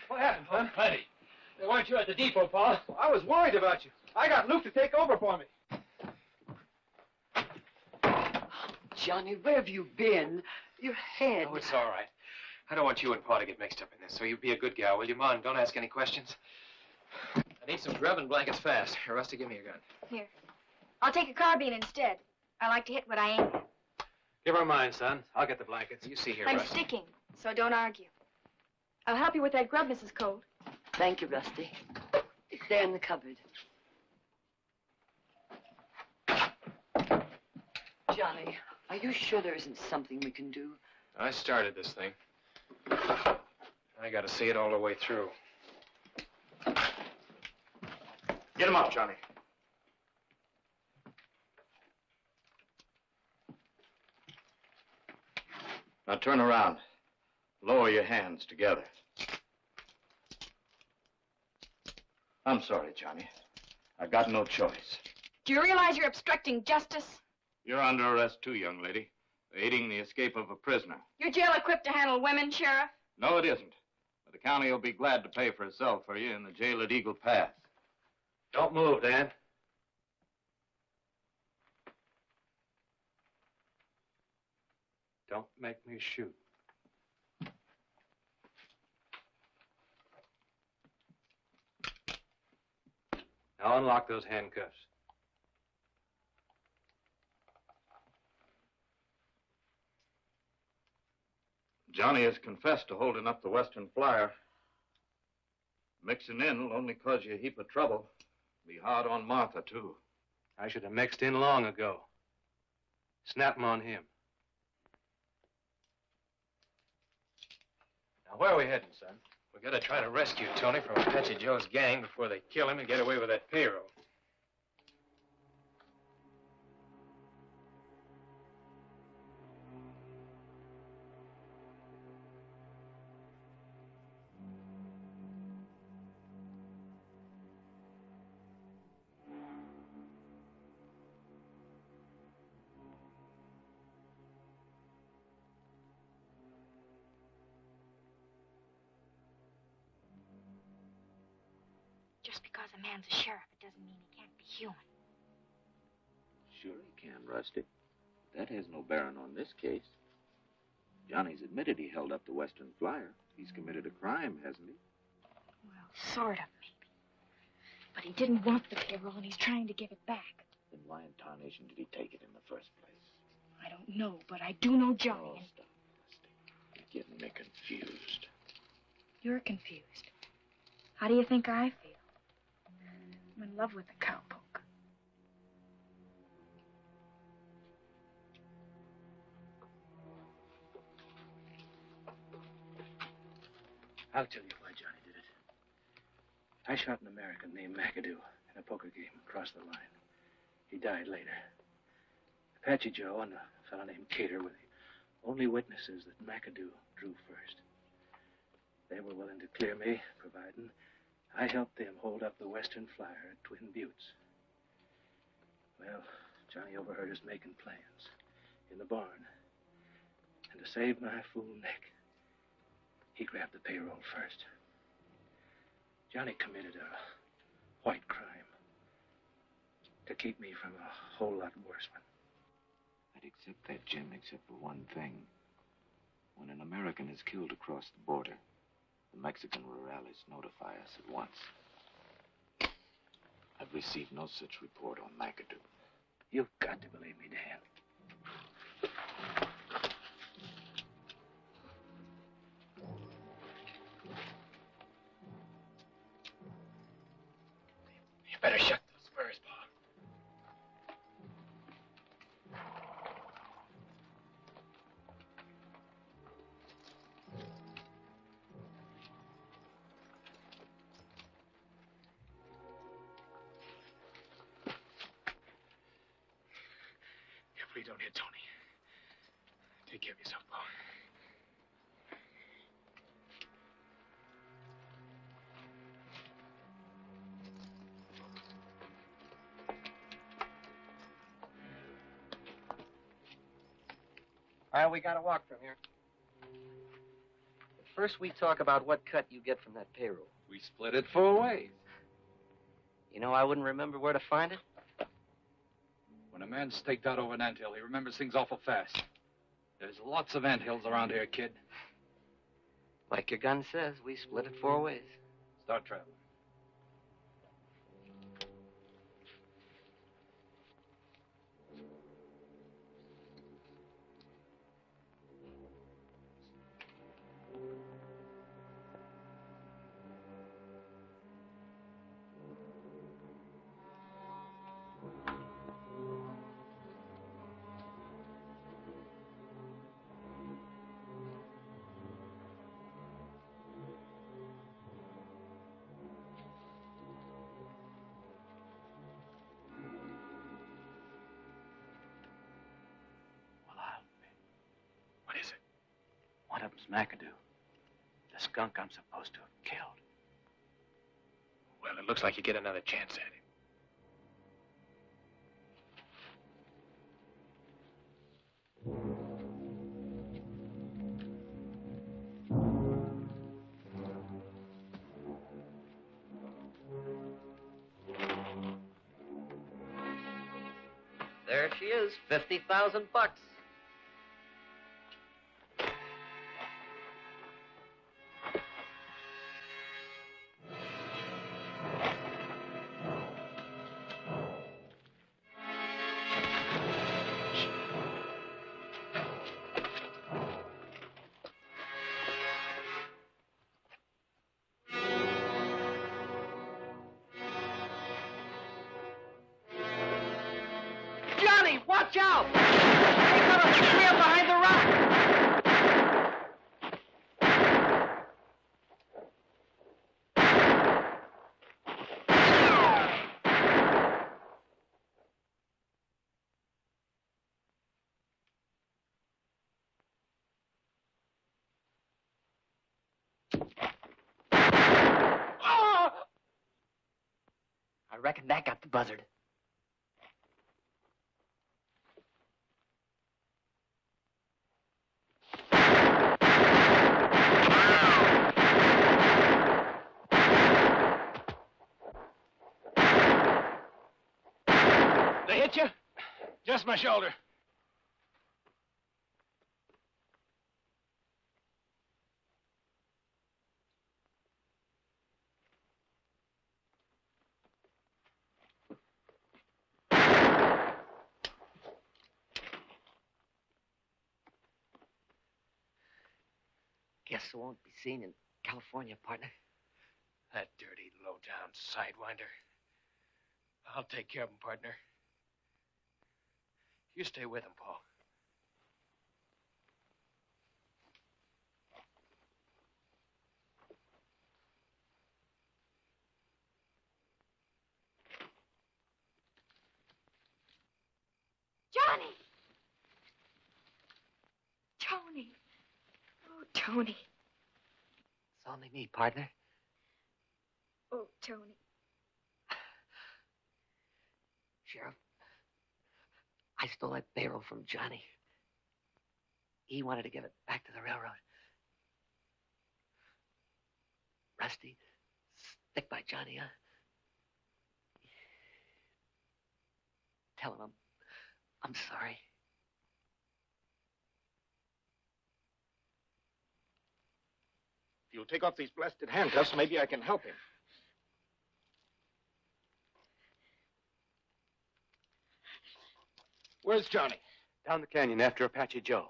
What happened, Tom? Plenty. They weren't you at the depot, Paul. I was worried about you. I got Luke to take over for me. Johnny, where have you been? Your head. Oh, it's all right. I don't want you and Pa to get mixed up in this, so you be a good gal, will you, Ma? And don't ask any questions. I need some grub and blankets fast. Here, Rusty, give me your gun. Here. I'll take a carbine instead. I like to hit what I aim at. Give her mine, son. I'll get the blankets. You see here, I'm Rusty. sticking, so don't argue. I'll help you with that grub, Mrs. Colt. Thank you, Rusty. It's there in the cupboard. Johnny, are you sure there isn't something we can do? I started this thing. I got to see it all the way through. Get him up, Johnny. Now turn around. Lower your hands together. I'm sorry, Johnny. I got no choice. Do you realize you're obstructing justice? You're under arrest too, young lady. Aiding the escape of a prisoner. Your jail equipped to handle women, Sheriff? No, it isn't. But the county will be glad to pay for a cell for you in the jail at Eagle Pass. Don't move, Dan. Don't make me shoot. Now unlock those handcuffs. Johnny has confessed to holding up the Western Flyer. Mixing in will only cause you a heap of trouble. Be hard on Martha, too. I should have mixed in long ago. Snap 'em on him. Now, where are we heading, son? We gotta try to rescue Tony from Apache Joe's gang before they kill him and get away with that payroll. Just because a man's a sheriff, it doesn't mean he can't be human. Sure he can, Rusty. That has no bearing on this case. Johnny's admitted he held up the Western Flyer. He's committed a crime, hasn't he? Well, sort of, maybe. But he didn't want the payroll, and he's trying to give it back. Then why in tarnation did he take it in the first place? I don't know, but I do know Johnny. Oh, stop, Rusty. You're getting me confused. You're confused. How do you think I feel? I'm in love with the cowpoke. I'll tell you why Johnny did it. I shot an American named McAdoo in a poker game across the line. He died later. Apache Joe and a fellow named Cater were the only witnesses that McAdoo drew first. They were willing to clear me, providing I helped them hold up the Western Flyer at Twin Buttes. Well, Johnny overheard us making plans in the barn. And to save my fool neck, he grabbed the payroll first. Johnny committed a white crime to keep me from a whole lot worse one. I'd accept that, Jim, except for one thing. When an American is killed across the border, the Mexican rurales notify us at once. I've received no such report on McAdoo. You've got to believe me, Dan. You better shut those spurs, Pa. Please don't hit Tony. Take care of yourself, Pa. Well, we gotta walk from here. But first, we talk about what cut you get from that payroll. We split it 4 ways. You know, I wouldn't remember where to find it. When a man's staked out over an anthill, he remembers things awful fast. There's lots of anthills around here, kid. Like your gun says, we split it 4 ways. Start traveling. What is it? One of them's McAdoo. The skunk I'm supposed to have killed. Well, it looks like you get another chance at it. There she is, 50,000 bucks. I reckon that got the buzzard. They hit you? Just my shoulder. Guess I won't be seen in California, partner. That dirty, low-down sidewinder. I'll take care of him, partner. You stay with him, Paul. Johnny! Tony. Oh, Tony. It's only me, partner. Oh, Tony. Sheriff, I stole that payroll from Johnny. He wanted to give it back to the railroad. Rusty, stick by Johnny, huh? Tell him I'm sorry. If you'll take off these blasted handcuffs, maybe I can help him. Where's Johnny? Down the canyon after Apache Joe.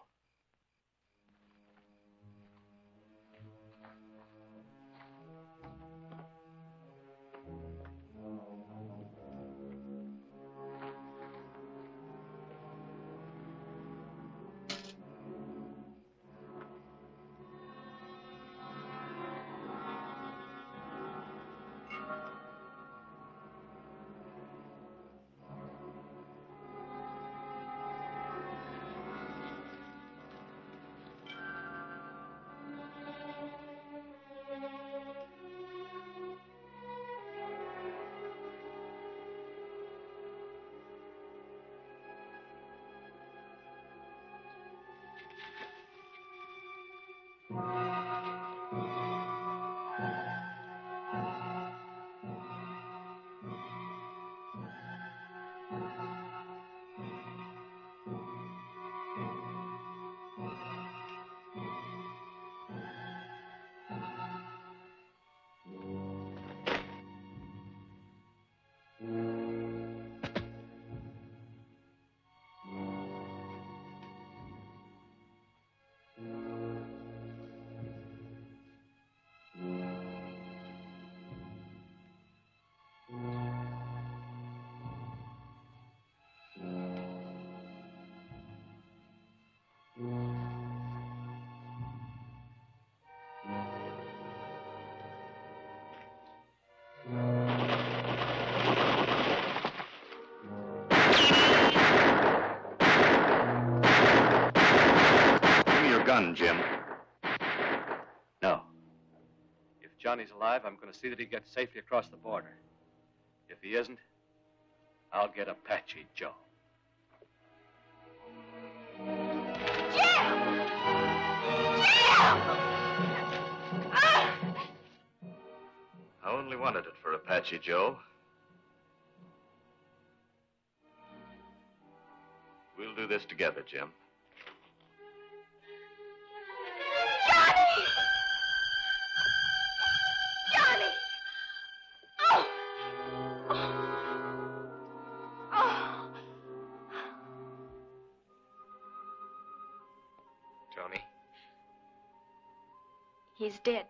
Gun, Jim. No. If Johnny's alive, I'm going to see that he gets safely across the border. If he isn't, I'll get Apache Joe. I only wanted it for Apache Joe. We'll do this together, Jim. Johnny! Johnny! Oh! Oh! Tony. He's dead.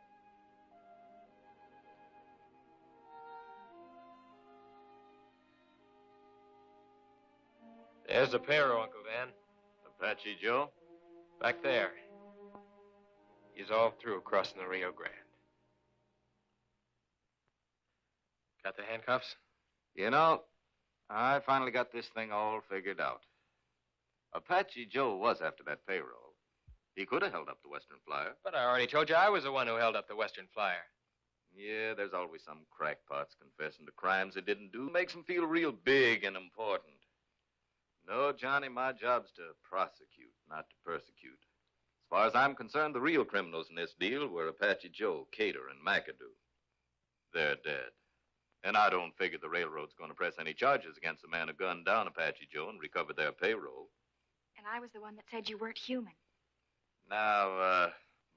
There's the payroll, Uncle Dan. Apache Joe? Back there. He's all through crossing the Rio Grande. Got the handcuffs? You know, I finally got this thing all figured out. Apache Joe was after that payroll. He could have held up the Western Flyer. But I already told you I was the one who held up the Western Flyer. Yeah, there's always some crackpots confessing to crimes they didn't do. Makes them feel real big and important. No, Johnny, my job's to prosecute, not to persecute. As far as I'm concerned, the real criminals in this deal were Apache Joe, Cater, and McAdoo. They're dead. And I don't figure the railroad's going to press any charges against the man who gunned down Apache Joe and recovered their payroll. And I was the one that said you weren't human. Now,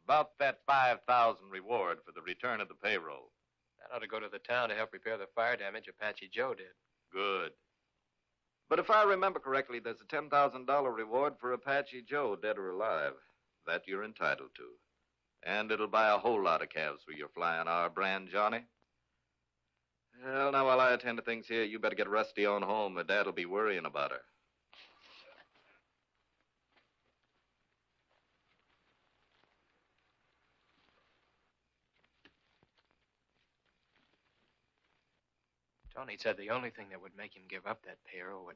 about that $5,000 reward for the return of the payroll. That ought to go to the town to help repair the fire damage Apache Joe did. Good. But if I remember correctly, there's a $10,000 reward for Apache Joe, dead or alive. That you're entitled to. And it'll buy a whole lot of calves for your flying our brand, Johnny. Well, now, while I attend to things here, you better get Rusty on home. Her dad'll be worrying about her. Tony said the only thing that would make him give up that payroll would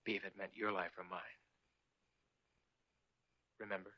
be if it meant your life or mine. Remember?